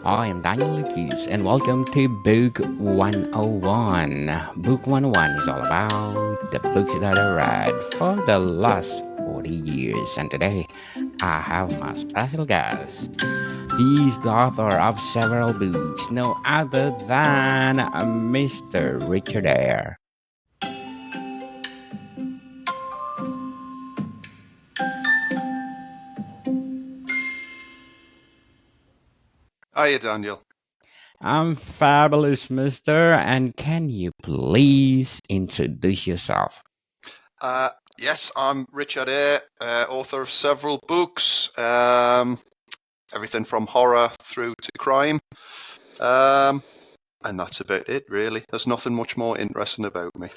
I am Daniel Lucas, and welcome to Book 101. Book 101 is all about the books that I read for the last 40 years, and today I have my special guest. He is the author of several books, no other than Mr. Richard Ayer. Hiya, Daniel. I'm fabulous, mister, and can you please introduce yourself? Yes, I'm Richard Ayer, author of several books, everything from horror through to crime. And that's about it, really. There's nothing much more interesting about me.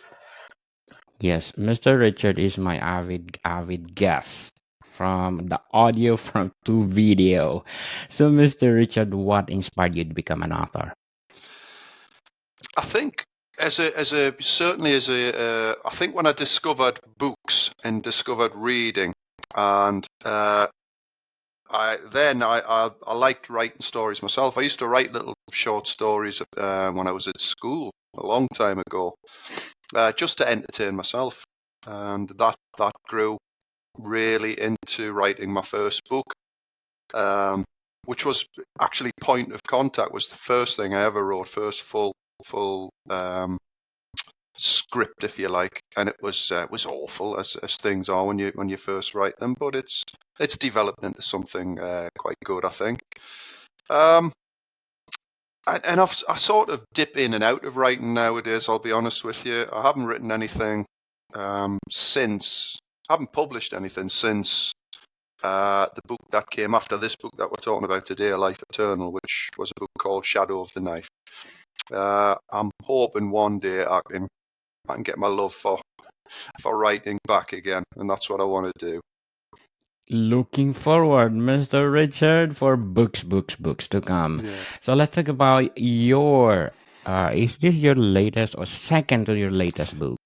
Yes, Mr. Richard is my avid guest from the audio from to video. So, Mr. Richard, what inspired you to become an author? I think I think when I discovered books and discovered reading, and I liked writing stories myself. I used to write little short stories when I was at school a long time ago, just to entertain myself, and that grew really into writing my first book, which was actually Point of Contact. Was the first thing I ever wrote, first full script, if you like, and it was awful as things are when you first write them, but it's developed into something quite good, I think. I sort of dip in and out of writing nowadays, I'll be honest with you. I haven't written anything since, I haven't published anything since the book that came after this book that we're talking about today, A Life Eternal, which was a book called Shadow of the Knife. I'm hoping one day I can get my love for writing back again, and that's what I want to do. Looking forward, Mr. Richard, for books to come. Yeah. So let's talk about your. Is this your latest or second to your latest book?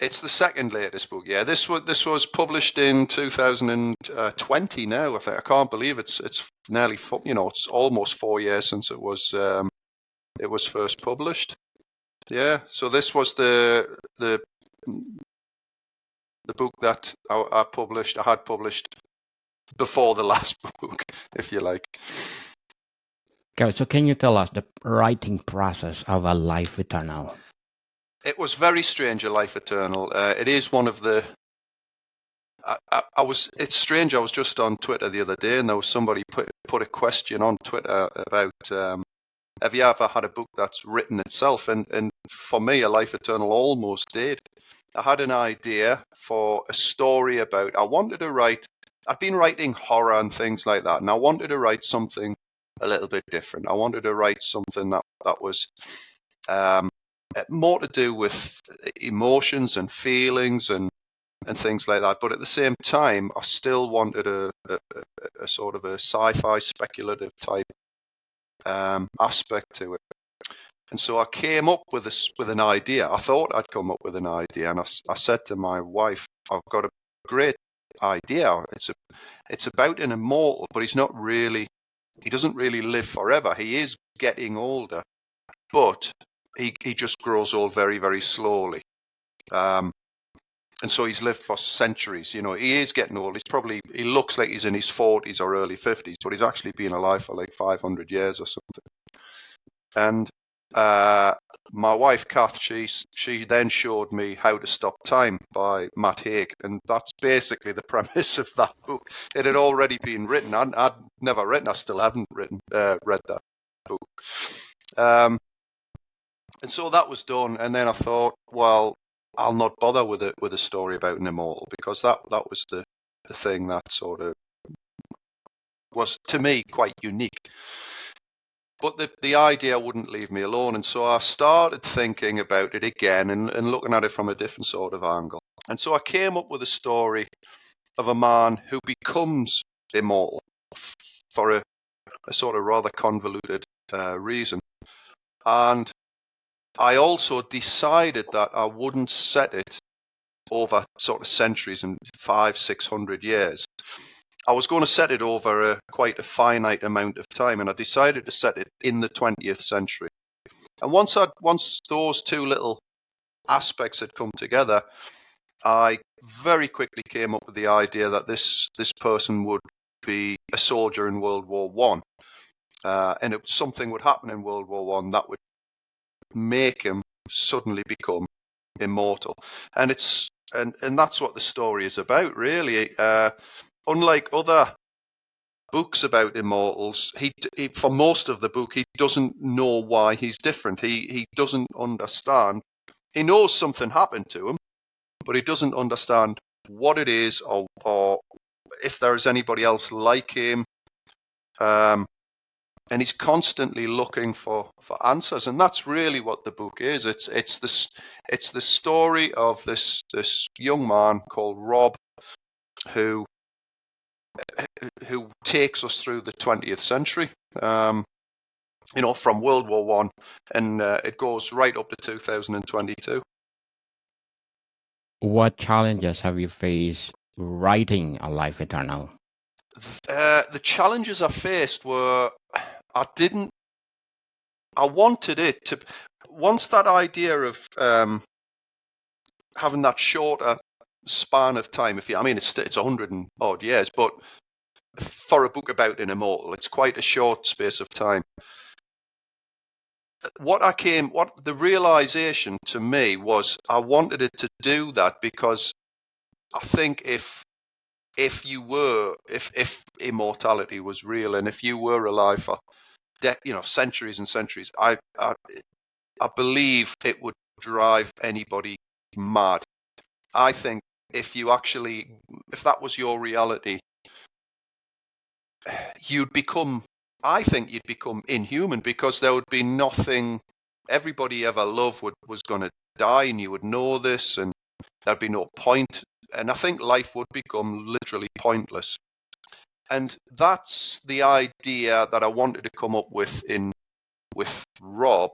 It's the second latest book. Yeah, this was published in 2020. Now I think I can't believe it's nearly it's almost 4 years since it was first published. Yeah, so this was the book that I had published before the last book, if you like. Okay, so can you tell us the writing process of A Life Eternal? It was very strange, A Life Eternal. It is one of the. It's strange. I was just on Twitter the other day, and there was somebody put a question on Twitter about have you ever had a book that's written itself? And for me, A Life Eternal almost did. I had an idea for a story about. I wanted to write. I'd been writing horror and things like that, and I wanted to write something a little bit different. I wanted to write something that was more to do with emotions and feelings and things like that. But at the same time, I still wanted a sort of a sci-fi speculative type aspect to it. And so I came up with an idea. I thought I'd come up with an idea, and I said to my wife, "I've got a great idea. It's about an immortal, but he doesn't really live forever. He is getting older, but he just grows old very, very slowly. And so he's lived for centuries. He is getting old. He looks like he's in his 40s or early 50s, but he's actually been alive for like 500 years or something." And my wife, Kath, she then showed me How to Stop Time by Matt Haig. And that's basically the premise of that book. It had already been written. I'd never written. I still haven't read that book. And so that was done. And then I thought, well, I'll not bother with a story about an immortal, because that was the thing that sort of was, to me, quite unique. But the idea wouldn't leave me alone, and so I started thinking about it again and looking at it from a different sort of angle. And so I came up with a story of a man who becomes immortal for a sort of rather convoluted reason. And I also decided that I wouldn't set it over sort of centuries and 500-600 years. I was going to set it over quite a finite amount of time, and I decided to set it in the 20th century. And once those two little aspects had come together, I very quickly came up with the idea that this person would be a soldier in World War One, and something would happen in World War One that would make him suddenly become immortal. And that's what the story is about, really. Unlike other books about immortals, he for most of the book he doesn't know why he's different. He doesn't understand. He knows something happened to him, but he doesn't understand what it is, or if there is anybody else like him. And he's constantly looking for answers, and that's really what the book is. It's the story of this young man called Rob, who takes us through the 20th century. From World War One, and it goes right up to 2022. What challenges have you faced writing A Life Eternal? The challenges I faced were I wanted it to, once that idea of having that shorter span of time, it's 100 and odd years, but for a book about an immortal, it's quite a short space of time. What the realization to me was I wanted it to do that because I think if immortality was real, and if you were alive for centuries and centuries, I believe it would drive anybody mad. I think if that was your reality, you'd become inhuman, because there would be nothing. Everybody you ever loved was going to die, and you would know this, and there'd be no point. And I think life would become literally pointless. And that's the idea that I wanted to come up with with Rob,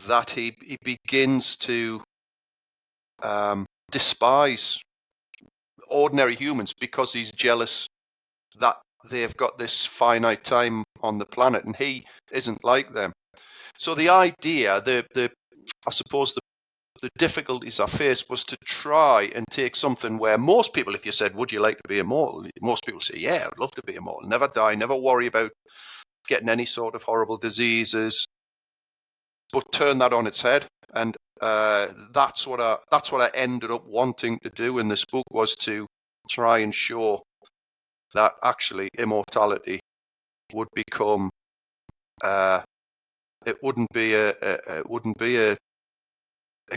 that he begins to despise ordinary humans because he's jealous that they've got this finite time on the planet and he isn't like them. So the idea, I suppose the difficulties I faced was to try and take something where most people, if you said, would you like to be immortal? Most people say, yeah, I'd love to be immortal. Never die, never worry about getting any sort of horrible diseases. But turn that on its head. And that's what I ended up wanting to do in this book, was to try and show that actually immortality would become it wouldn't be a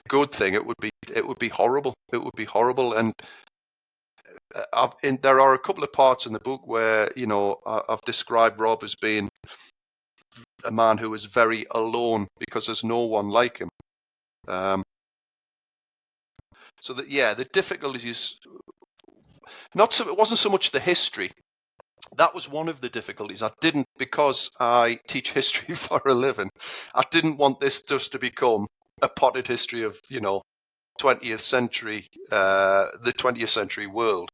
good thing. It would be horrible. It would be horrible. And there are a couple of parts in the book where I've described Rob as being a man who is very alone because there's no one like him. So that, yeah, the difficulties, it wasn't so much the history. That was one of the difficulties. Because I teach history for a living, I didn't want this just to become a potted history of 20th century, the 20th century world.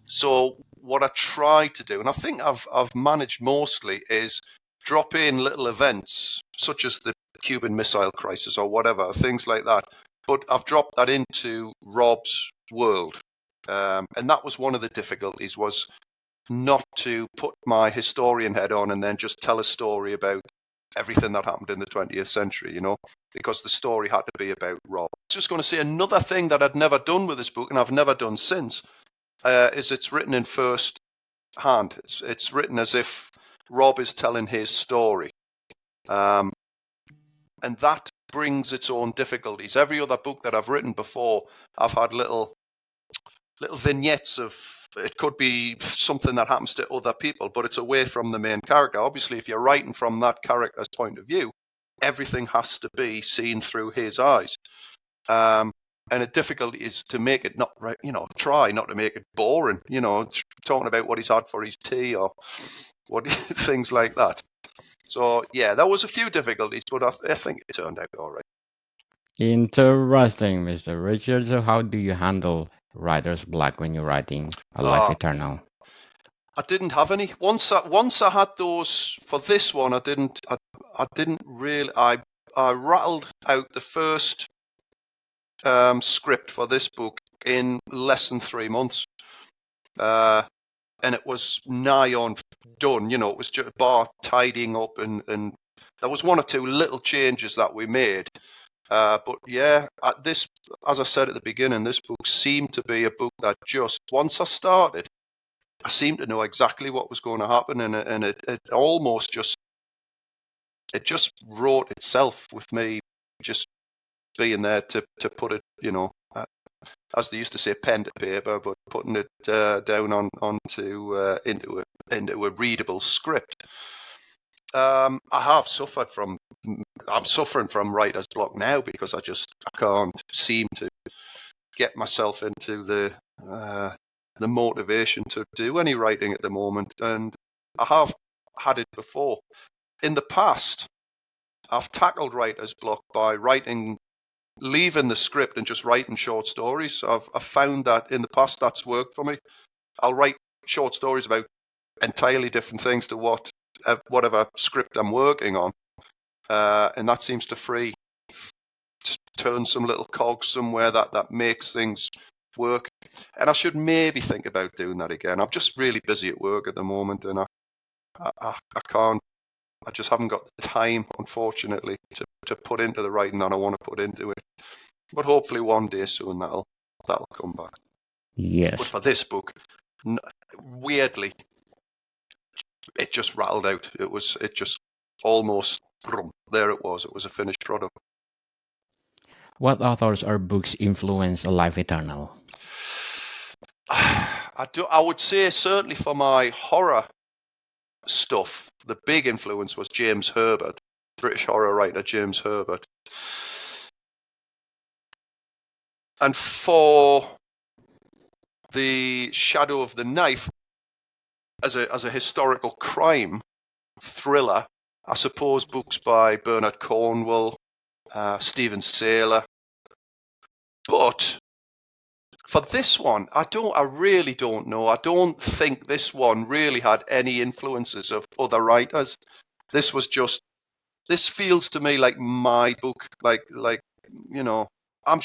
So what I try to do, and I think I've managed mostly, is drop in little events such as the Cuban Missile Crisis or whatever, things like that. But I've dropped that into Rob's world, and that was one of the difficulties, was not to put my historian head on and then just tell a story about everything that happened in the 20th century, because the story had to be about Rob. I was just going to say another thing that I'd never done with this book, and I've never done since, is it's written in first hand. It's written as if Rob is telling his story. And that brings its own difficulties. Every other book that I've written before, I've had little vignettes of, it could be something that happens to other people, but it's away from the main character. Obviously, if you're writing from that character's point of view, everything has to be seen through his eyes. And the difficulty is to make it not, try not to make it boring, talking about what he's had for his tea or things like that. So, yeah, there was a few difficulties, but I think it turned out all right. Interesting, Mr. Richard. So how do you handle writer's block when you're writing A Life Eternal? I didn't have any. Once I had those for this one, I didn't really. I rattled out the first script for this book in less than 3 months, and it was nigh on done. You know, it was just bar tidying up, and there was one or two little changes that we made. But yeah, this, as I said at the beginning, this book seemed to be a book that just once I started, I seemed to know exactly what was going to happen, and it almost just wrote itself with me just being there to put it, you know, as they used to say, pen to paper, but putting it down onto into a readable script. I'm suffering from writer's block now because I can't seem to get myself into the motivation to do any writing at the moment, and I have had it before. In the past, I've tackled writer's block by leaving the script and just writing short stories. I've found that in the past that's worked for me. I'll write short stories about entirely different things to whatever script I'm working on, and that seems to turn some little cogs somewhere that makes things work. And I should maybe think about doing that again. I'm just really busy at work at the moment, and I can't. I just haven't got the time, unfortunately, to put into the writing that I want to put into it. But hopefully one day soon that'll come back. Yes. But for this book, weirdly, it just rattled out. It just almost, there it was. It was a finished product. What authors or books influence A Life Eternal? I would say certainly for my horror stuff, the big influence was James Herbert, British horror writer James Herbert. And for the Shadow of the Knife, as a historical crime thriller, I suppose books by Bernard Cornwell, Stephen Saylor. But for this one, I really don't know. I don't think this one really had any influences of other writers. This feels to me like my book, like you know, I'm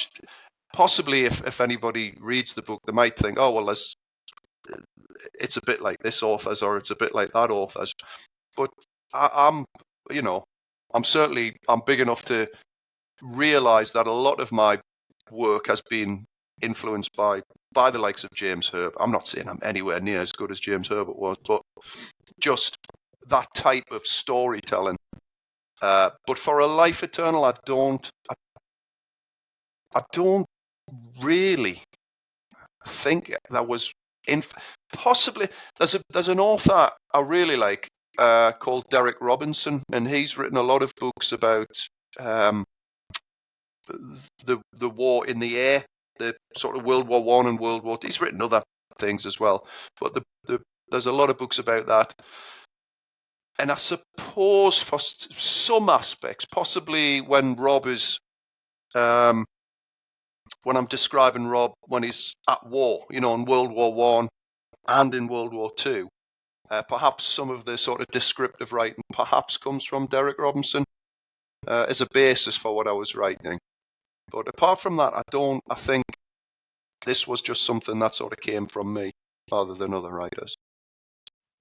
possibly if anybody reads the book, they might think, oh well, it's a bit like this author's or it's a bit like that author's. But I'm big enough to realize that a lot of my work has been influenced by the likes of James Herbert. I'm not saying I'm anywhere near as good as James Herbert was, but just that type of storytelling. But for A Life Eternal, I don't really think that was possibly. There's an author I really like called Derek Robinson, and he's written a lot of books about the war in the air, the sort of World War I and World War II. He's written other things as well, but there's a lot of books about that. And I suppose for some aspects, possibly when Rob is, when I'm describing Rob when he's at war, in World War I and in World War II, perhaps some of the sort of descriptive writing perhaps comes from Derek Robinson as a basis for what I was writing. But apart from that, I think this was just something that sort of came from me rather than other writers.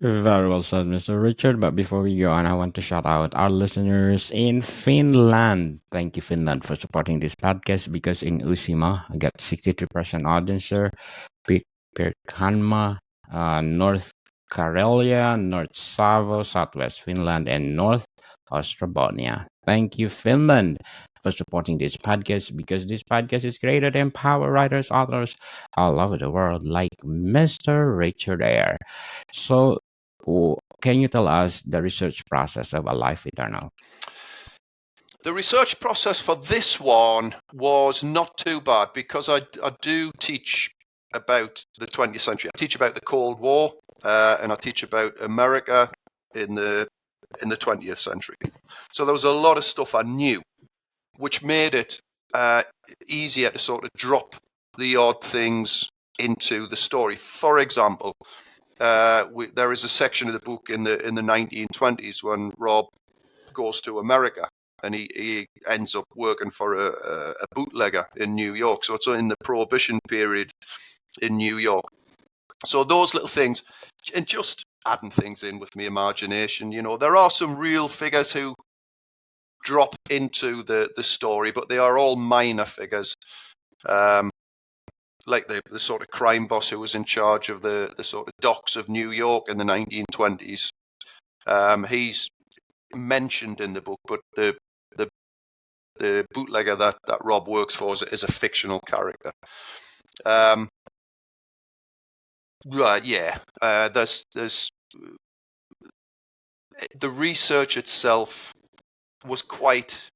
Very well said, Mr. Richard. But before we go on, I want to shout out our listeners in Finland. Thank you, Finland, for supporting this podcast, because in Uusimaa, I got 63% audience there. Pirkanmaa, North Karelia, North Savo, Southwest Finland, and North Ostrobothnia. Thank you, Finland, for supporting this podcast, because this podcast is created to empower writers, authors all over the world, like Mr. Richard Ayer. So, can you tell us the research process of A Life Eternal? The research process for this one was not too bad, because I do teach about the 20th century. I teach about the Cold War, and I teach about America in the 20th century. So there was a lot of stuff I knew, which made it easier to sort of drop the odd things into the story. For example, there is a section of the book in the 1920s when Rob goes to America and he ends up working for a bootlegger in New York. So it's in the Prohibition period in New York. So those little things, and just adding things in with my imagination. There are some real figures who drop into the story, but they are all minor figures. Like the sort of crime boss who was in charge of the sort of docks of New York in the 1920s. He's mentioned in the book, but the bootlegger that Rob works for is a fictional character. Right, yeah. There's the research itself was quite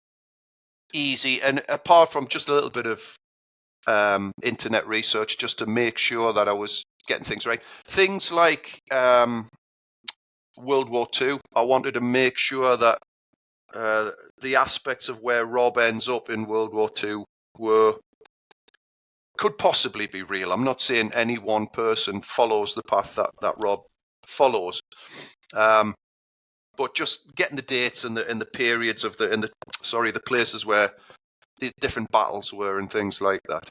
easy, and apart from just a little bit of internet research, just to make sure that I was getting things right. Things like World War II, I wanted to make sure that the aspects of where Rob ends up in World War II could possibly be real. I'm not saying any one person follows the path that Rob follows, but just getting the dates and the periods of the places where the different battles were and things like that.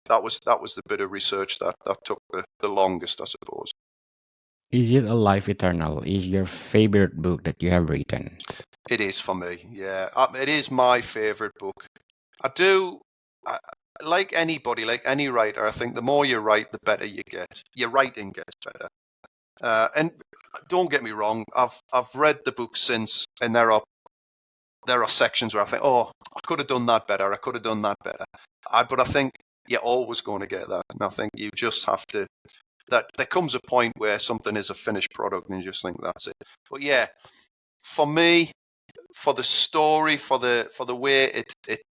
That was the bit of research that took the longest, I suppose. Is it A Life Eternal? Is your favorite book that you have written? It is for me, yeah. It is my favorite book. Like anybody, like any writer, I think the more you write, the better you get. Your writing gets better. And don't get me wrong, I've read the book since, and there are sections where I think, oh, I could have done that better. I could have done that better. But I think you're always going to get that, and I think you just have to. That there comes a point where something is a finished product, and you just think that's it. But yeah, for me, for the story, for the way it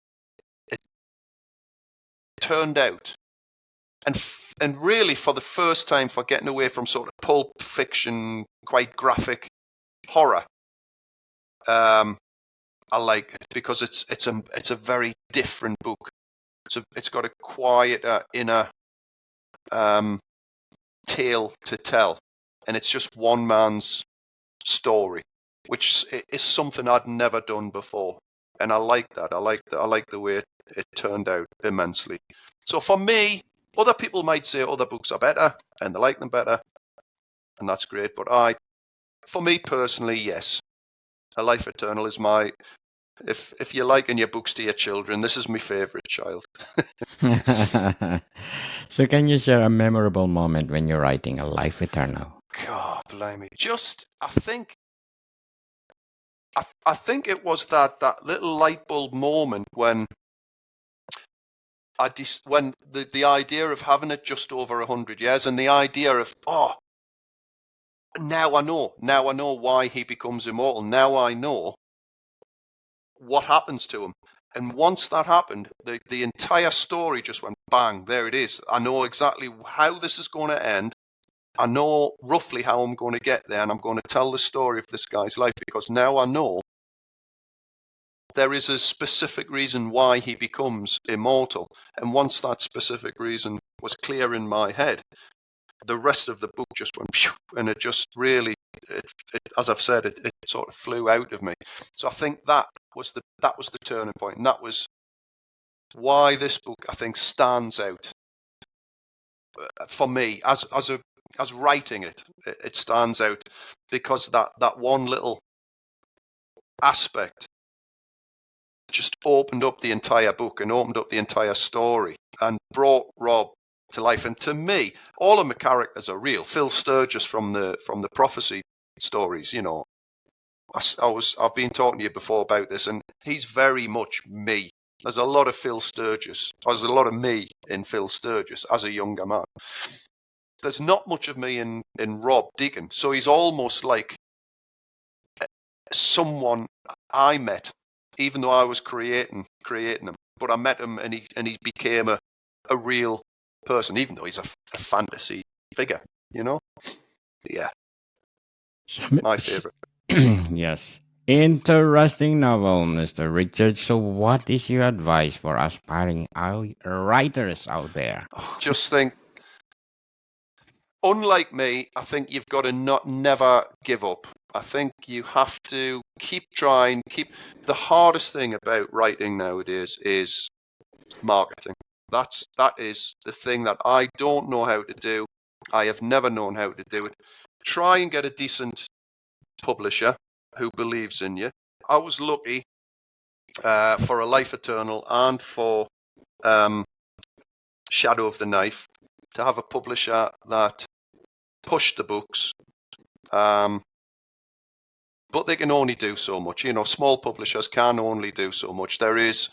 turned out, and really for the first time, for getting away from sort of pulp fiction, quite graphic horror. I like it because it's a very different book. It's got a quieter inner tale to tell, and it's just one man's story, which is something I'd never done before, and I like that. I like the way it turned out immensely. So for me, other people might say other books are better and they like them better, and that's great. But for me personally, yes, A Life Eternal is my. If you're liking your books to your children, this is my favourite child. So, can you share a memorable moment when you're writing A Life Eternal? God, blimey! I think it was that little light bulb moment when when the idea of having it just over 100 years, and the idea of now I know why he becomes immortal. Now I know what happens to him. And once that happened, the entire story just went bang, there it is. I know exactly how this is going to end. I know roughly how I'm going to get there, and I'm going to tell the story of this guy's life, because now I know there is a specific reason why he becomes immortal. And once that specific reason was clear in my head, the rest of the book just went phew, and it just really, as I've said, it sort of flew out of me. So I think that was the turning point, and that was why this book, I think, stands out for me as writing it. It stands out because that one little aspect just opened up the entire book and opened up the entire story and brought Rob to life. And to me, all of my characters are real. Phil Sturgis from the Prophecy stories, I've been talking to you before about this, and he's very much me. There's a lot of Phil Sturgis. There's a lot of me in Phil Sturgis as a younger man. There's not much of me in Rob Deakin. So he's almost like someone I met, even though I was creating him. But I met him, and he became a real person, even though he's a fantasy figure, Yeah. My favorite. Yes. Interesting novel, Mr. Richard. So, what is your advice for aspiring writers out there? Just think, unlike me, I think you've got to never give up. I think you have to keep trying. The hardest thing about writing nowadays is marketing. That is the thing that I don't know how to do. I have never known how to do it. Try and get a decent publisher who believes in you. I was lucky for A Life Eternal and for Shadow of the Knife to have a publisher that pushed the books. But they can only do so much. You know, small publishers can only do so much. There is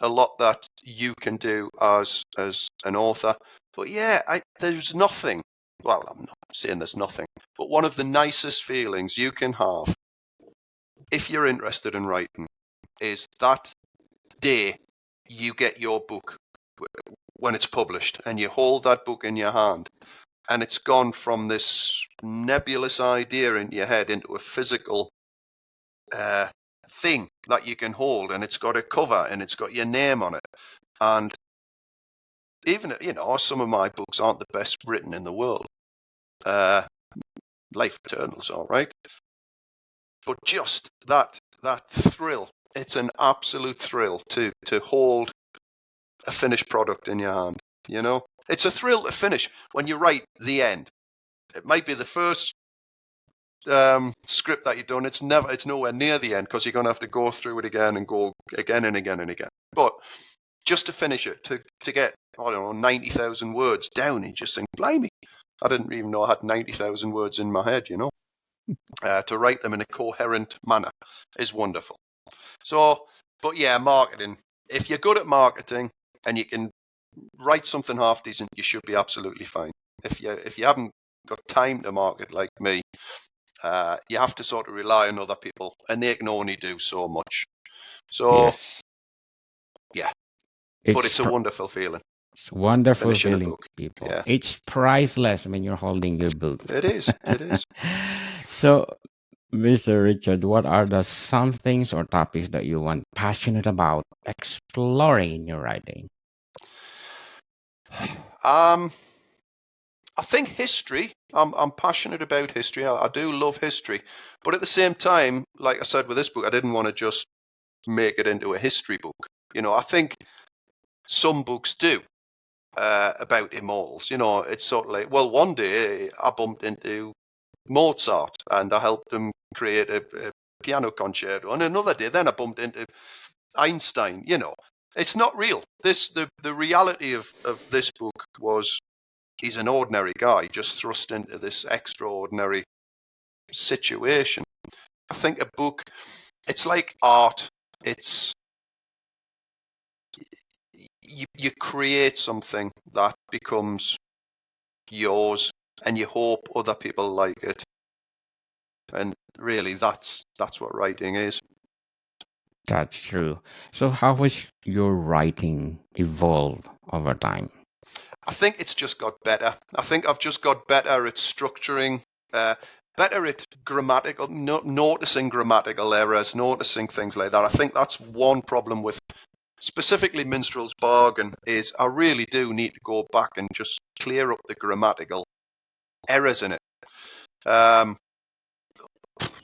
a lot that you can do as an author. But yeah, there's nothing. Well, I'm not saying there's nothing, but one of the nicest feelings you can have if you're interested in writing is that day you get your book when it's published and you hold that book in your hand and it's gone from this nebulous idea in your head into a physical thing that you can hold, and it's got a cover and it's got your name on it. And even, you know, some of my books aren't the best written in the world. Life Eternal's all right, but just that thrill, it's an absolute thrill to hold a finished product in your hand. You know, it's a thrill to finish when you write the end. It might be the first script that you've done. It's nowhere near the end because you're going to have to go through it again and go again and again and again. But just to finish it, to get, I don't know, 90,000 words down, and just think, blimey, I didn't even know I had 90,000 words in my head, you know. To write them in a coherent manner is wonderful. So, but yeah, marketing. If you're good at marketing and you can write something half decent, you should be absolutely fine. If you haven't got time to market like me, you have to sort of rely on other people, and they can only do so much. So, Yes. yeah, but it's a It's wonderful feeling. It's a wonderful Finishing a feeling, book. people. Yeah, It's priceless when you're holding your book. it is. It is. So, Mr. Richard, what are the some things or topics that you want passionate about exploring in your writing? I think history. I'm passionate about history. I do love history, but at the same time, like I said with this book, I didn't want to just make it into a history book. You know, I think some books do about immortals. You know, it's sort of like, well, one day I bumped into Mozart and I helped him create a piano concerto, and another day then I bumped into Einstein. You know, it's not real. The reality of this book was he's an ordinary guy just thrust into this extraordinary situation. I think a book, it's like art. It's you create something that becomes yours, and you hope other people like it. And really, that's what writing is. That's true. So, how has your writing evolved over time? I think it's just got better. I think I've just got better at structuring, better at grammatical, noticing grammatical errors, noticing things like that. I think that's one problem with specifically Minstrel's Bargain is I really do need to go back and just clear up the grammatical errors in it.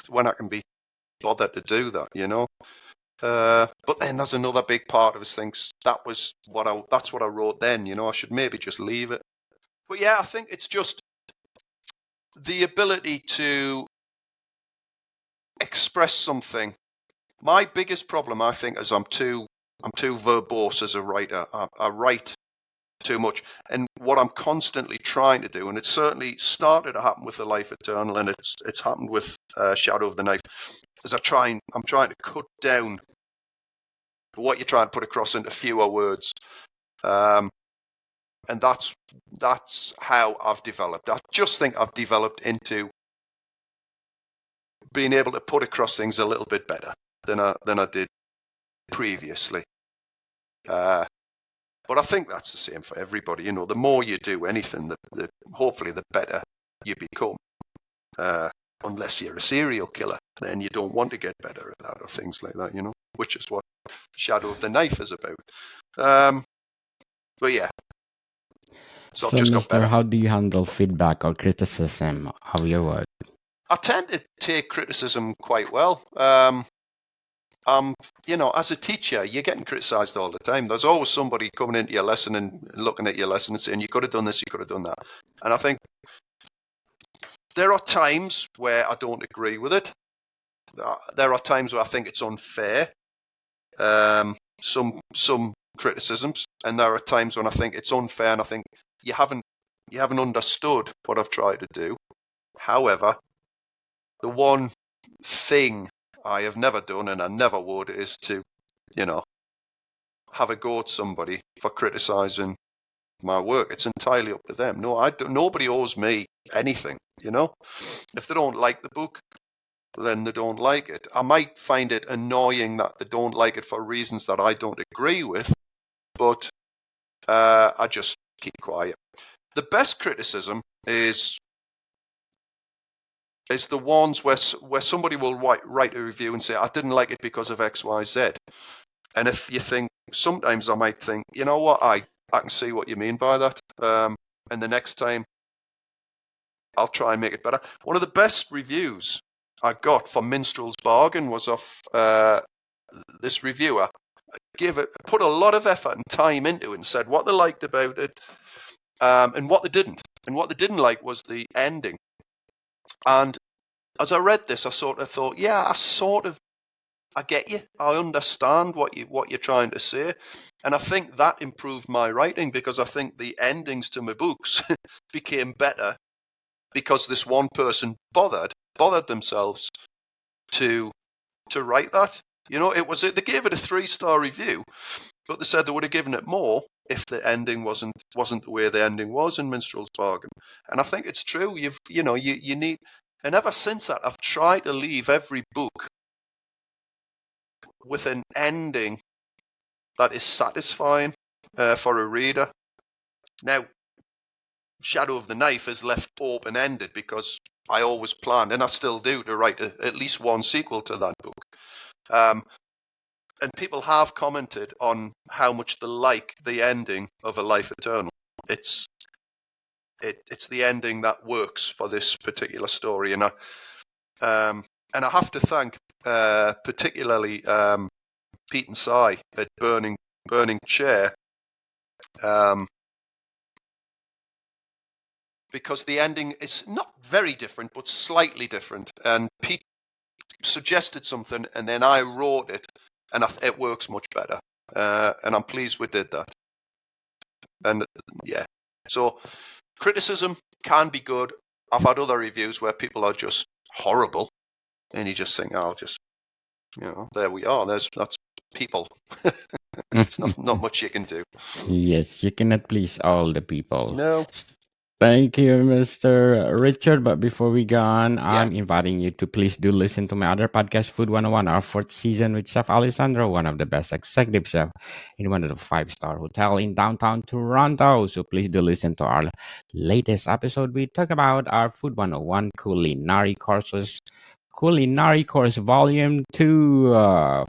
When I can be bothered to do that, you know. But then there's another big part of us thinks that's what I wrote then, you know, I should maybe just leave it. But yeah, I think it's just the ability to express something. My biggest problem, I think, is I'm too verbose as a writer. I write too much, and what I'm constantly trying to do, and it certainly started to happen with The Life Eternal, and it's happened with Shadow of the Knife, is I'm trying to cut down what you're trying to put across into fewer words, and that's how I've developed. I just think I've developed into being able to put across things a little bit better than I did previously. But I think that's the same for everybody. You know, the more you do anything, the hopefully the better you become. Unless you're a serial killer, then you don't want to get better at that or things like that, you know, which is what Shadow of the Knife is about. But yeah. So I've So, just got Mister, better. how do you handle feedback or criticism of your work? I tend to take criticism quite well. As a teacher, you're getting criticised all the time. There's always somebody coming into your lesson and looking at your lesson and saying, you could have done this, you could have done that. And I think there are times where I don't agree with it. There are times where I think it's unfair. Some criticisms, and there are times when I think it's unfair, and I think you haven't understood what I've tried to do. However, the one thing I have never done, and I never would, is to, have a go at somebody for criticising my work. It's entirely up to them. Nobody owes me anything. If they don't like the book, then they don't like it. I might find it annoying that they don't like it for reasons that I don't agree with, but I just keep quiet. The best criticism is the ones where somebody will write a review and say, I didn't like it because of X, Y, Z. And if you think, sometimes I might think, you know what, I can see what you mean by that. And the next time, I'll try and make it better. One of the best reviews I got for Minstrel's Bargain was off this reviewer. Put a lot of effort and time into it and said what they liked about it and what they didn't. And what they didn't like was the ending. And as I read this, I sort of thought, yeah, I get you. I understand what you're trying to say. And I think that improved my writing, because I think the endings to my books became better because this one person bothered themselves to write that. They gave it a 3-star review, but they said they would have given it more if the ending wasn't the way the ending was in Minstrel's Bargain. And I think it's true. You need, and ever since that, I've tried to leave every book with an ending that is satisfying for a reader. Now, Shadow of the Knife is left open-ended because I always planned, and I still do, to write at least one sequel to that book. And people have commented on how much they like the ending of A Life Eternal. It's the ending that works for this particular story, and I have to thank particularly Pete and Cy at Burning Chair, because the ending is not very different, but slightly different. And Pete suggested something, and then I wrote it, and it works much better. And I'm pleased we did that. And yeah, so criticism can be good. I've had other reviews where people are just horrible, and you just think, "Oh, just there we are. That's people." It's not much you can do. Yes, you cannot please all the people. No. Thank you, Mr. Richard. But before we go on, Yeah. I'm inviting you to please do listen to my other podcast, Food 101, our 4th season with Chef Alessandro, one of the best executive chef in one of the 5-star hotel in downtown Toronto. So please do listen to our latest episode. We talk about our Food 101 culinary course volume 2,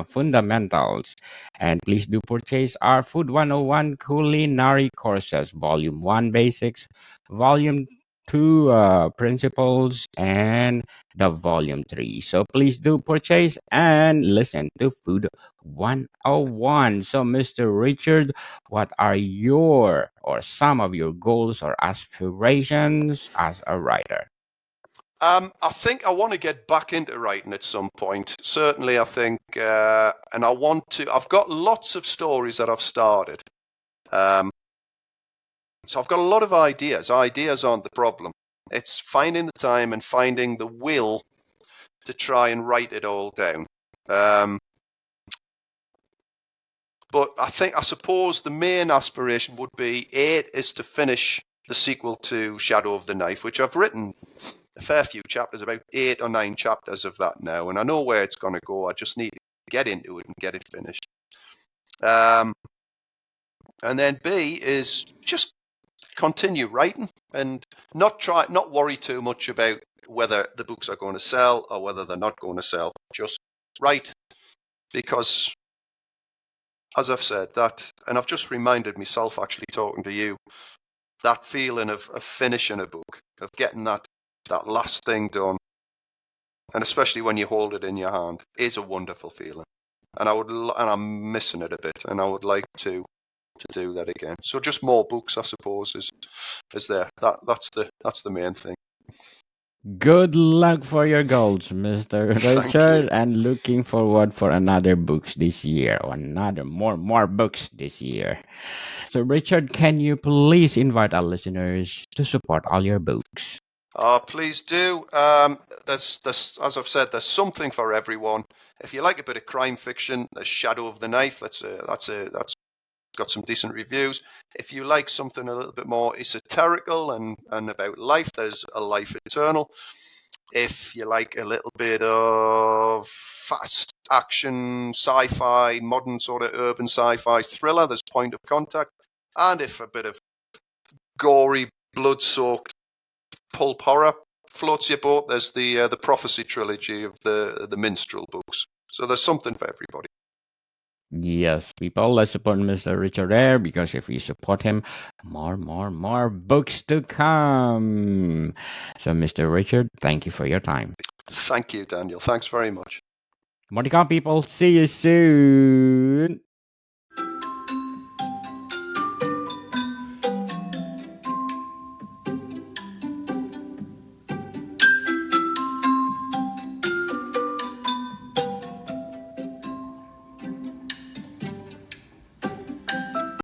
fundamentals. And please do purchase our Food 101 culinary courses, volume 1 basics, volume 2 principles, and the volume 3. So please do purchase and listen to Food 101. So Mr. Richard, what are your or some of your goals or aspirations as a writer? I think I want to get back into writing at some point. Certainly, I think, and I want to. I've got lots of stories that I've started. So I've got a lot of ideas. Ideas aren't the problem. It's finding the time and finding the will to try and write it all down. But I suppose the main aspiration would be, is to finish the sequel to Shadow of the Knife, which I've written a fair few chapters, about 8 or 9 chapters of that now, and I know where it's going to go. I just need to get into it and get it finished. And then B is just continue writing and not worry too much about whether the books are going to sell or whether they're not going to sell. Just write, because as I've said, that, and I've just reminded myself actually talking to you, that feeling of finishing a book, of getting that last thing done, and especially when you hold it in your hand, is a wonderful feeling. And I'm missing it a bit, and I would like to do that again. So just more books, I suppose, is there. That's the main thing. Good luck for your goals, Mr. Thank Richard, you. and looking forward for another books this year, or another more books this year. So, Richard, can you please invite our listeners to support all your books? Please do. There's as I've said, there's something for everyone. If you like a bit of crime fiction, there's Shadow of the Knife. That's got some decent reviews. If you like something a little bit more esoterical and about life, there's A Life Eternal. If you like a little bit of fast action, sci-fi, modern sort of urban sci-fi thriller, there's Point of Contact. And if a bit of gory, blood-soaked pulp horror floats your boat, there's the Prophecy trilogy of the Minstrel books. So there's something for everybody. Yes, people, let's support Mr. Richard there, because if we support him, more books to come. So, Mr. Richard, thank you for your time. Thank you, Daniel. Thanks very much. More to come, people. See you soon.